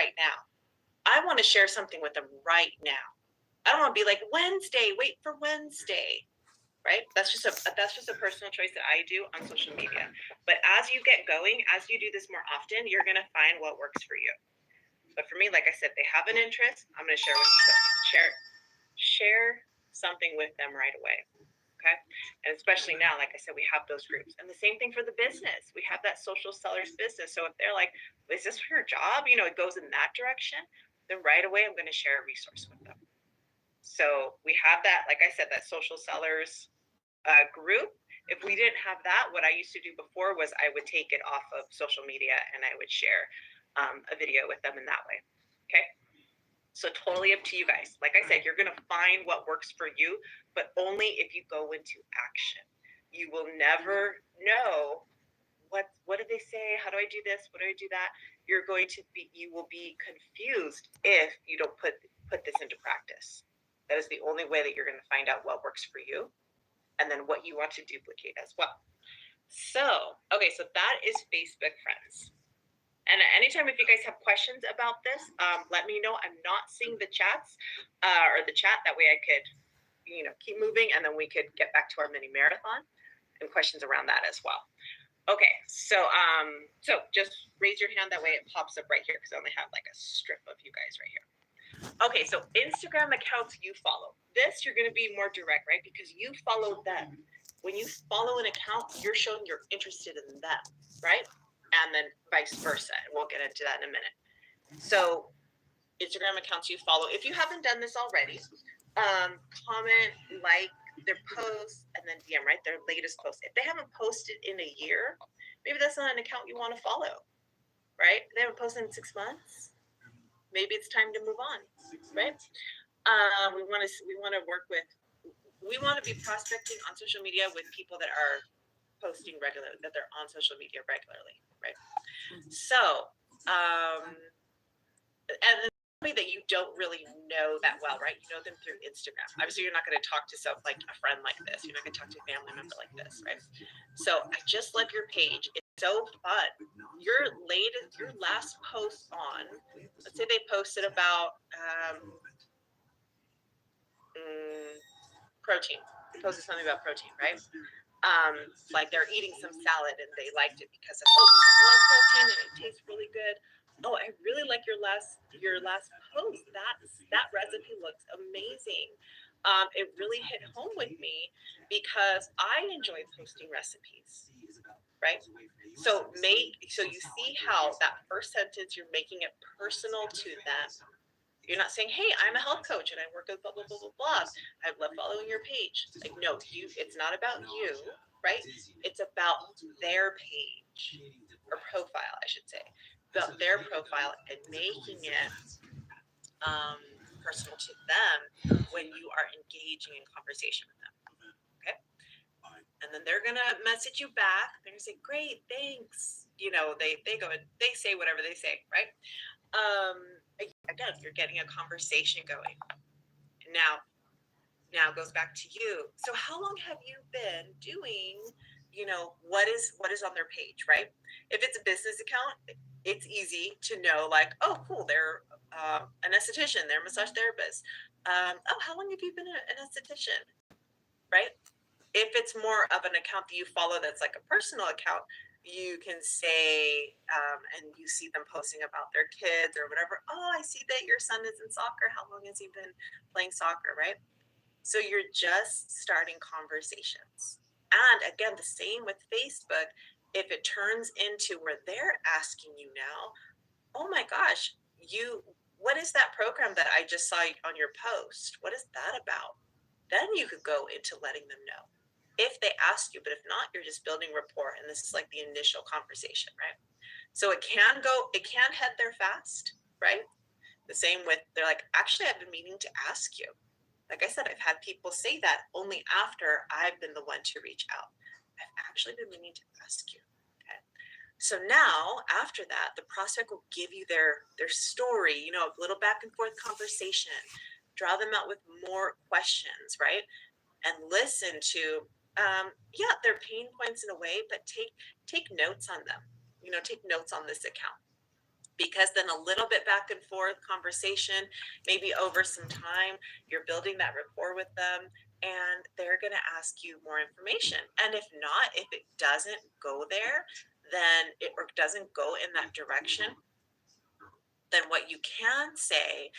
right now. I want to share something with them right now. I don't want to be like, Wednesday, wait for Wednesday, right? That's just a personal choice that I do on social media. But as you get going, as you do this more often, you're going to find what works for you. But for me, like I said, they have an interest. I'm going to share something with them right away. Okay. And especially now, like I said, we have those groups. And the same thing for the business. We have that social sellers business. So if they're like, is this for your job? You know, it goes in that direction. Then right away, I'm going to share a resource with them. So we have that, like I said, that social sellers group. If we didn't have that, what I used to do before was I would take it off of social media and I would share a video with them in that way. Okay. So totally up to you guys. Like I said, you're going to find what works for you, but only if you go into action. You will never know what did they say? How do I do this? What do I do that? You will be confused if you don't put this into practice. That is the only way that you're going to find out what works for you and then what you want to duplicate as well. So, okay, so that is Facebook friends. And anytime if you guys have questions about this, let me know. I'm not seeing the chats or the chat. That way I could, keep moving and then we could get back to our mini marathon and questions around that as well. Okay, so just raise your hand. That way it pops up right here because I only have like a strip of you guys right here. Okay, so Instagram accounts you follow. This you're going to be more direct, right? Because you follow them. When you follow an account, you're showing you're interested in them, right? And then vice versa. And we'll get into that in a minute. So Instagram accounts you follow. If you haven't done this already, comment, like their posts, and then DM, right? Their latest post. If they haven't posted in a year, maybe that's not an account you want to follow, right? If they haven't posted in 6 months, maybe it's time to move on, right? We want to be prospecting on social media with people that are posting regularly, that they're on social media regularly, right? So, and that you don't really know that well, right? You know them through Instagram. Obviously, you're not going to talk to a friend like this. You're not going to talk to a family member like this, right? So I just love your page. It's so fun. Your last post on, let's say they posted about protein. They posted something about protein, right? Like they're eating some salad and they liked it because of protein and it tastes really good. Oh, I really like your last post. That recipe looks amazing. It really hit home with me because I enjoy posting recipes, right? So you see how that first sentence you're making it personal to them. You're not saying, "Hey, I'm a health coach and I work with blah blah blah blah blah. I love following your page." Like, no, it's not about you, right? It's about their page or profile, I should say. About their profile and making it personal to them when you are engaging in conversation with them. Okay? And then they're gonna message you back. They're gonna say, "Great, thanks." They go and they say whatever they say, right? Again, you're getting a conversation going. Now it goes back to you. So how long have you been doing, what is on their page, right? If it's a business account, it's easy to know, like, oh, cool, they're an esthetician, they're a massage therapist. Oh, how long have you been an esthetician, right? If it's more of an account that you follow that's like a personal account, you can say, and you see them posting about their kids or whatever. Oh, I see that your son is in soccer. How long has he been playing soccer, right? So you're just starting conversations. And again, the same with Facebook. If it turns into where they're asking you now, oh my gosh, what is that program that I just saw on your post? What is that about? Then you could go into letting them know. If they ask you, but if not, you're just building rapport, and this is like the initial conversation, right? So it can head there fast, right? The same with, they're like, actually, I've been meaning to ask you. Like I said, I've had people say that only after I've been the one to reach out. I've actually been meaning to ask you. Okay. So now, after that, the prospect will give you their story, a little back and forth conversation, draw them out with more questions, right? And listen to their pain points in a way, but take notes on them. Take notes on this account, because then a little bit back and forth conversation, maybe over some time, you're building that rapport with them, and they're going to ask you more information. And if not, if it doesn't go there, then or doesn't go in that direction, then what you can say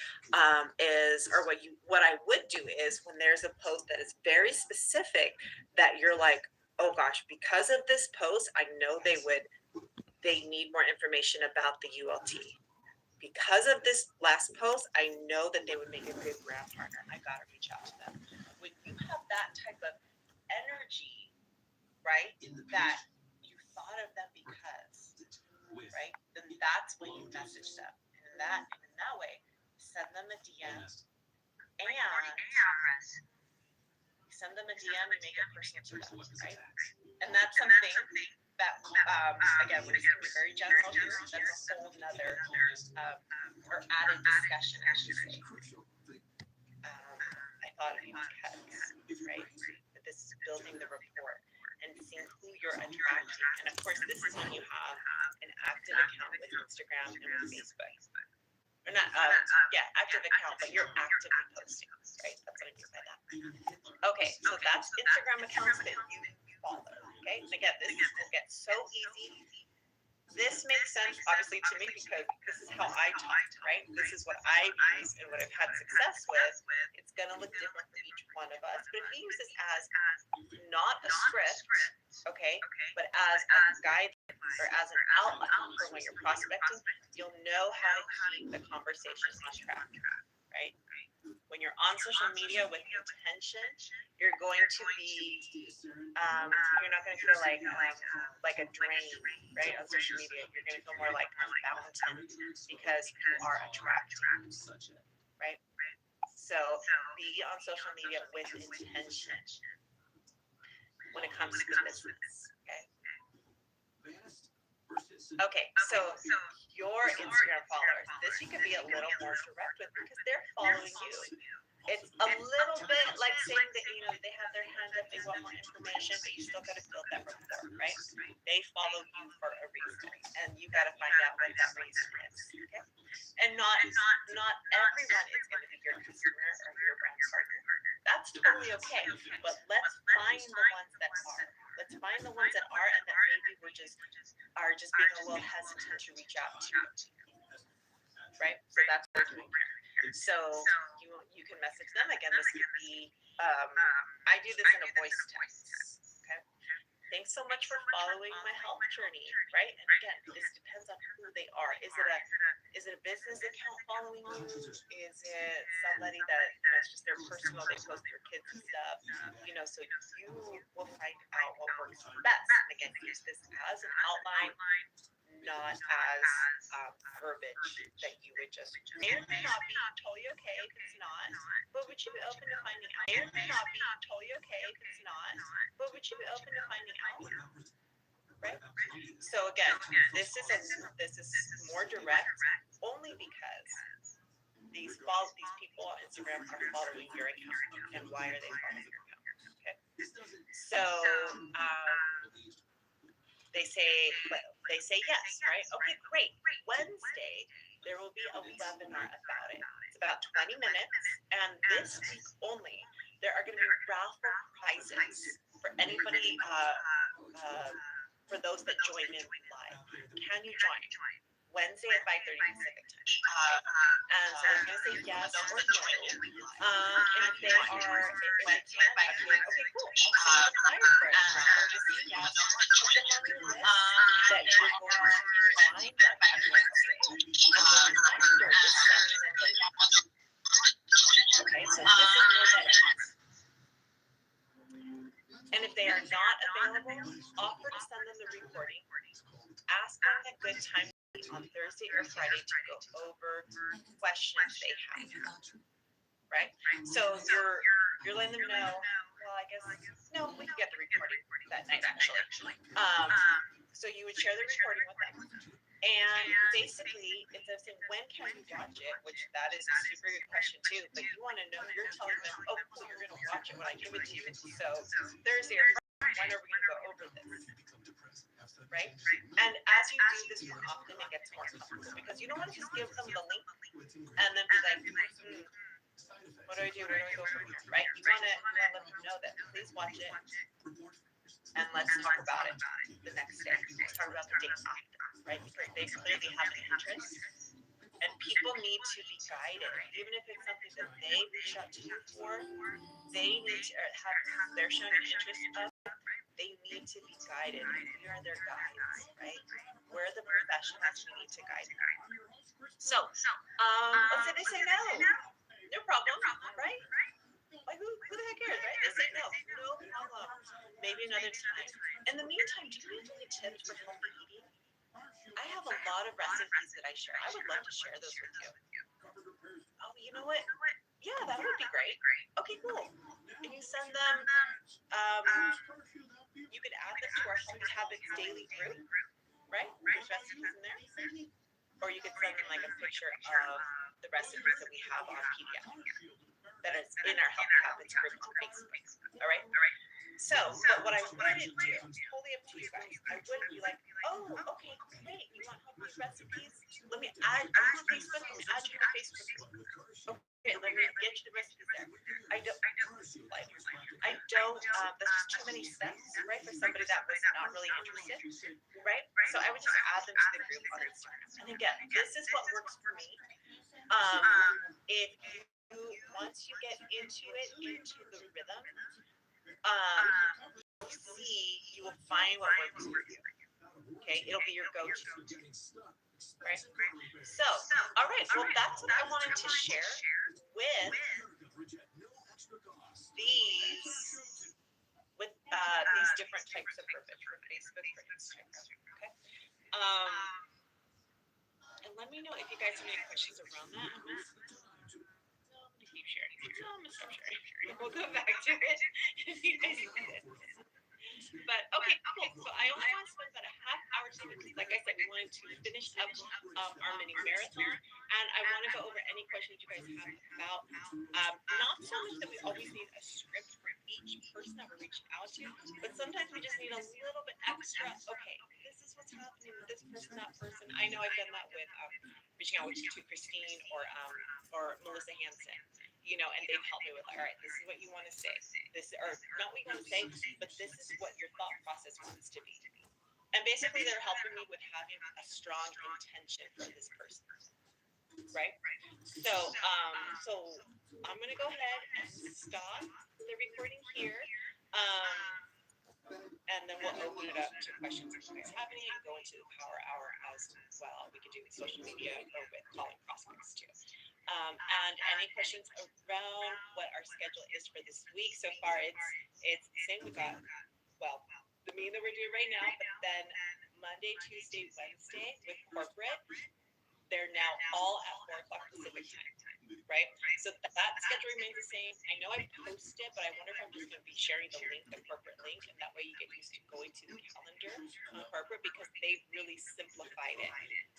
is, or what I would do is, when there's a post that is very specific that you're like, oh gosh, because of this post, I know they need more information about the ULT. Because of this last post, I know that they would make a good brand partner. I gotta reach out to them. When you have that type of energy, right, that you thought of them because, right, then that's when you message them. And in that way, send them a DM, and send them a DM and make it personal to them, right? And that's something that, again, we're just going to be very general here. That's a whole nother or added discussion, I should say. I thought of you because, right? That this is building the rapport and seeing who you're attracting. And of course, this is when you have an active account with Instagram and with Facebook. Or not, active account, but you're actively posting, right? That's what I mean by that. Okay, so that's Instagram accounts that you follow, okay? And again, this will get so easy. This makes sense, obviously, to me, because this is how I talk, right? This is what I use and what I've had success with. It's going to look different for each one of us. But if you use this as not a script, okay, but as a guide or as an outline for when you're prospecting, you'll know how to keep the conversation on track, right? When you're on social media with intention, you're going to be, you're not going to feel like a drain, right? On social media, you're going to feel more like a fountain because you are attracting, right? So be on social media with intention when it comes to business, okay? Okay, so your Instagram followers, this you can be a little more direct with because they're following you. It's a little bit like saying that, they have their hand up, they want more information, but you still got to build that rapport, right? They follow you for a reason, and you got to find out what that reason is, okay? And not everyone is going to be your customer or your brand partner. That's totally okay, but let's find the ones that are. Let's find the ones that are, and that maybe are just being a little hesitant to reach out to, right? So that's what we're doing here. So you can message them. Again, this could be, I do this in a voice text, okay? Thanks so much for following my health journey, right? And again, this depends on who they are. Is it a business account following you? Is it somebody that, it's just their personal, they post their kids and stuff, so you will find out what works best. And again, use this as an outline, not as verbiage that you would just, may or may not be totally okay if it's not, but would you be open to finding out? May or may not be totally okay if it's not, but would you be open to finding out? Right? So again, this is more direct only because these people on Instagram are following your account. And why are they following your account? Okay. So they say yes, right? Okay, great. Wednesday there will be a webinar about it. It's about 20 minutes, and this week only there are going to be raffle prizes for anybody, for those that join in live. Can you join? Wednesday at 5:30 Pacific time. And so they're going to say yes or no. And if they can, I'd be like, okay, cool. I'll send the flyer for it. Or just say yes. Put them on your list that you're going to remind them on Wednesday. And the reminder is sending them the link. Okay, so this is your deadline. And if they are not available, offer to send them the recording. Ask them a good time on Thursday or Friday to go over questions they have. Right? So you're letting them know, well, I guess, no, we can get the recording that night, actually. So you would share the recording with them. And basically, instead of saying, when can we watch it, which that is a super good question too, but you want to know, you're telling them, oh, cool, you're going to watch it when I give it to you. So Thursday or Friday, when are we going to go over this? right? And as you do this more often, it gets more comfortable because you don't want to just give them the link and then be like, what do I do? Where do I go from here? Right? You want to let them know that please watch it and let's talk about it the next day. Let's talk about the day after, right? Because they clearly have an interest. And people need to be guided, even if it's something that they reach out to you for. They need to have. They're showing an interest of. They need to be guided. We are their guides, right? We're the professionals. We need to guide them. So, let's say they say no. No problem, right? Like who the heck cares, right? They say no. No problem. Maybe another time. In the meantime, do you have any tips for healthy eating? I have a lot of recipes that I share. I would love to share those with you. Oh, you know what? Yeah, that would be great. Okay, cool. You can send them. You could add them to our Healthy Habits daily group, right? There's recipes in there. Or you could send them like a picture of the recipes that we have on PDF that is in our Healthy Habits group on Facebook. All right? So, but what I wouldn't do, totally up to you guys, I wouldn't be like, oh, okay, great, you want healthy recipes? Let me add, are you on Facebook? Let me add you to Facebook. Okay, let me get you the recipes there. I don't, that's just too many steps, right, for somebody that was not really interested, right? So I would just add them to the group on Instagram. And again, this is what works for me. If you, once you get into it, into the rhythm, you will find what works for you. Okay, it'll be your go-to. Right? So, all right. Well, that's what I wanted to share with these different types of verbiage for Facebook, for Instagram. Okay. And let me know if you guys have any questions around that. I'm gonna keep sharing. No, I'm gonna stop sharing. We'll go back to it if you guys need it. But okay, cool. So I only want to spend about a half hour today because, like I said, we wanted to finish up our mini marathon, and I want to go over any questions you guys have about. Not so much that we always need a script for each person that we're reaching out to, but sometimes we just need a little bit extra. Okay, this is what's happening with this person, that person. I know I've done that with reaching out to Christine or Melissa Hansen. You know, and they've helped me with, all right, this is what you want to say. This, or not what you want to say, but this is what your thought process wants to be. And basically, they're helping me with having a strong intention for this person, right? So I'm gonna go ahead and stop the recording here, and then we'll open it up to questions if you guys have any, and go into the Power Hour as well. We could do social media or with calling prospects too. And any questions around what our schedule is for this week? So far, it's the same. We got, well, the meeting that we're doing right now, but then Monday, Tuesday, Wednesday with corporate, they're now all at 4 o'clock Pacific time, right? So that schedule remains the same. I know I posted, but I wonder if I'm just going to be sharing the link, the corporate link, and that way you get used to going to the calendar on corporate because they've really simplified it.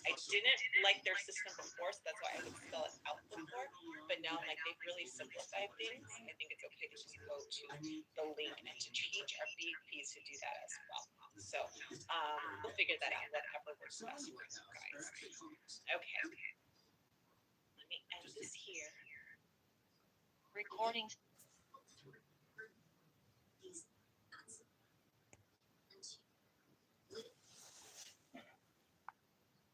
I didn't like their system before, so that's why I would spell it out before. But now I'm like, they've really simplified things. I think it's okay to just go to the link and to teach our BPs to do that as well. So we'll figure that out, whatever works best for you guys. Okay. Let me end this here. Recording